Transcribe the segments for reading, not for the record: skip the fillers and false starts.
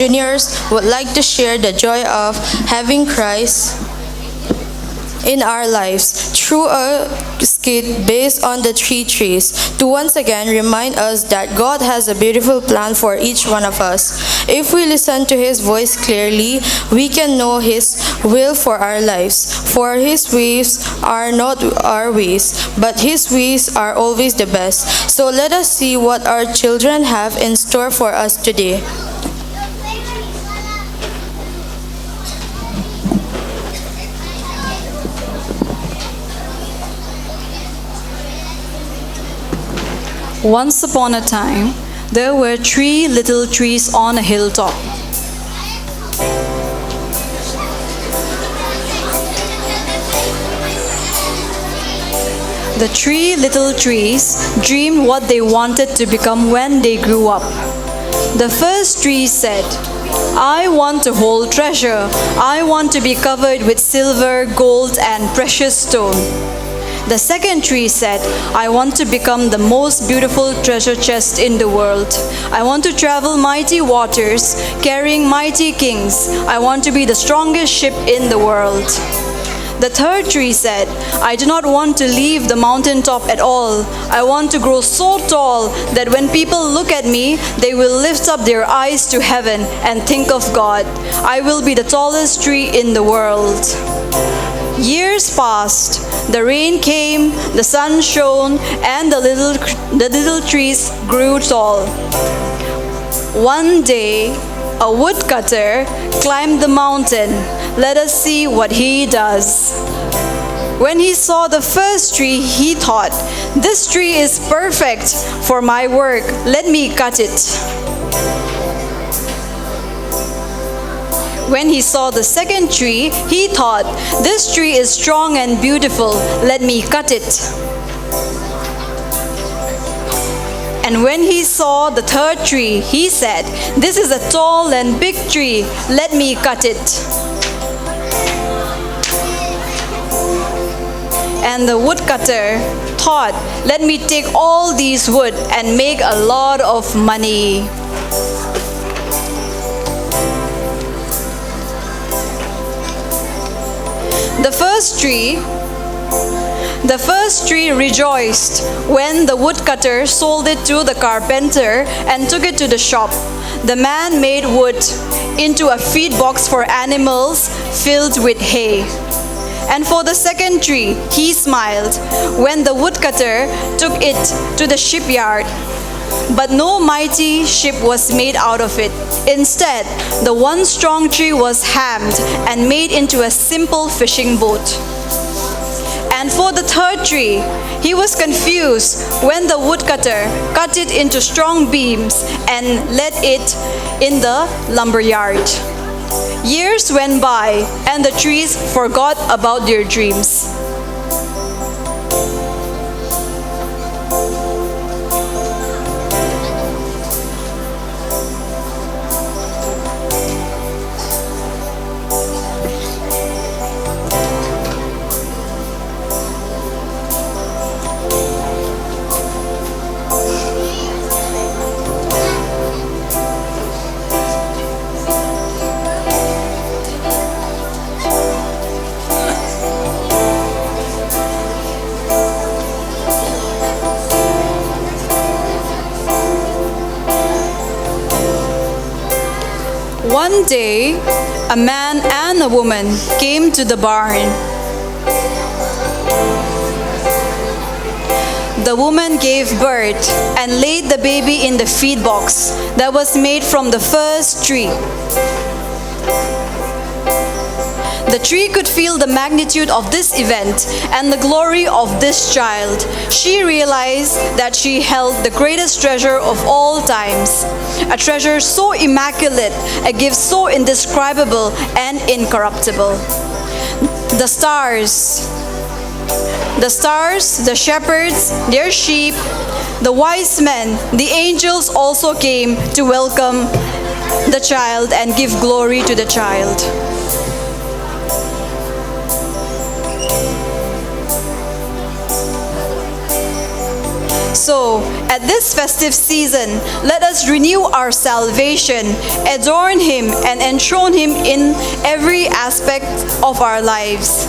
juniors would like to share the joy of having Christ in our lives through a skit based on the three trees to once again remind us that God has a beautiful plan for each one of us. If we listen to His voice clearly, we can know His will for our lives. For His ways are not our ways, but His ways are always the best. So let us see what our children have in store for us today. Once upon a time, there were three little trees on a hilltop. The three little trees dreamed what they wanted to become when they grew up. The first tree said, "I want to hold treasure. I want to be covered with silver, gold, and precious stone." The second tree said, "I want to become the most beautiful treasure chest in the world. I want to travel mighty waters, carrying mighty kings. I want to be the strongest ship in the world." The third tree said, "I do not want to leave the mountaintop at all. I want to grow so tall that when people look at me, they will lift up their eyes to heaven and think of God. I will be the tallest tree in the world." Years passed, the rain came, the sun shone, and the little trees grew tall. One day, a woodcutter climbed the mountain. Let us see what he does. When he saw the first tree, he thought, "This tree is perfect for my work. Let me cut it." When he saw the second tree, he thought, "This tree is strong and beautiful. Let me cut it." And when he saw the third tree, he said, "This is a tall and big tree. Let me cut it." And the woodcutter thought, "Let me take all these wood and make a lot of money." The first tree rejoiced when the woodcutter sold it to the carpenter and took it to the shop. The man made wood into a feed box for animals filled with hay. And for the second tree, he smiled when the woodcutter took it to the shipyard. But no mighty ship was made out of it. Instead, the one strong tree was hammered and made into a simple fishing boat. And for the third tree, he was confused when the woodcutter cut it into strong beams and let it in the lumberyard. Years went by, and the trees forgot about their dreams. One day, a man and a woman came to the barn. The woman gave birth and laid the baby in the feed box that was made from the first tree. The tree could feel the magnitude of this event and the glory of this child. She realized that she held the greatest treasure of all times, a treasure so immaculate, a gift so indescribable and incorruptible. The stars, the shepherds, their sheep, the wise men, the angels also came to welcome the child and give glory to the child. So, at this festive season, let us renew our salvation, adorn Him, and enthrone Him in every aspect of our lives.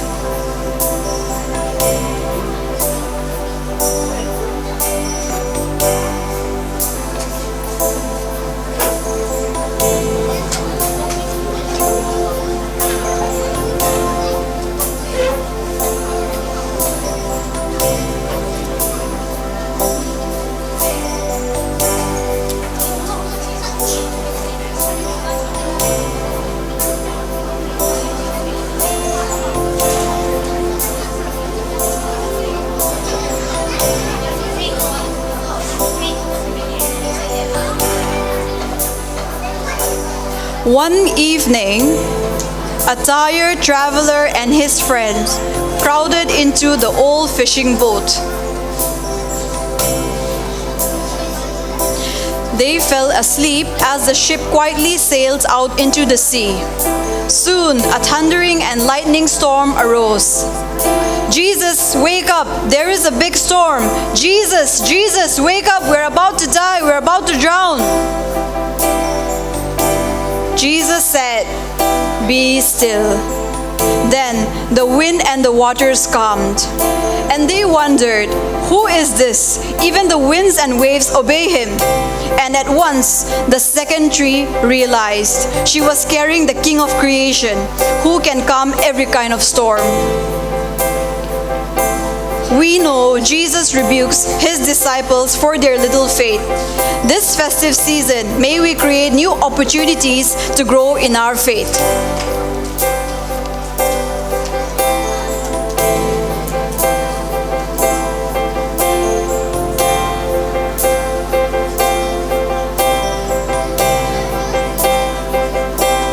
One evening, a tired traveler and his friends crowded into the old fishing boat. They fell asleep as the ship quietly sailed out into the sea. Soon, a thundering and lightning storm arose. "Jesus, wake up! There is a big storm! Jesus, Jesus, wake up! We're about to die! We're about to drown!" Jesus said, "Be still." Then the wind and the waters calmed. And they wondered, "Who is this? Even the winds and waves obey him." And at once the second tree realized she was carrying the King of creation, who can calm every kind of storm. We know Jesus rebukes His disciples for their little faith. This festive season, may we create new opportunities to grow in our faith.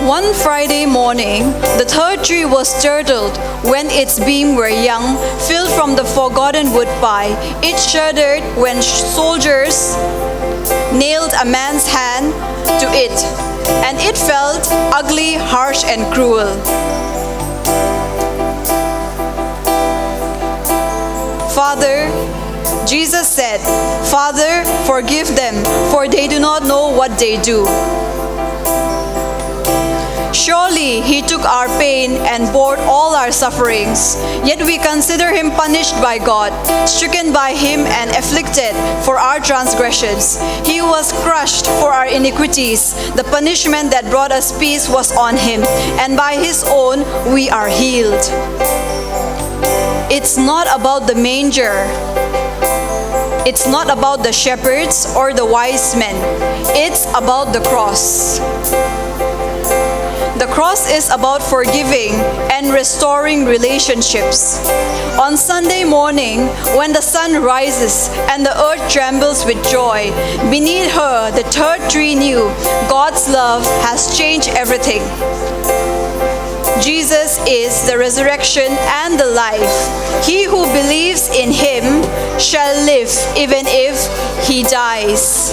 One Friday morning, the third tree was startled when its beams were young, filled from the forgotten wood pile. It shuddered when soldiers nailed a man's hand to it, and it felt ugly, harsh, and cruel. "Father," Jesus said, "Father, forgive them, for they do not know what they do." Surely He took our pain and bore all our sufferings. Yet we consider Him punished by God, stricken by Him and afflicted for our transgressions. He was crushed for our iniquities. The punishment that brought us peace was on Him, and by His own we are healed. It's not about the manger. It's not about the shepherds or the wise men. It's about the cross. The cross is about forgiving and restoring relationships. On Sunday morning, when the sun rises and the earth trembles with joy, beneath her the third tree knew God's love has changed everything. Jesus is the resurrection and the life. He who believes in Him shall live even if he dies.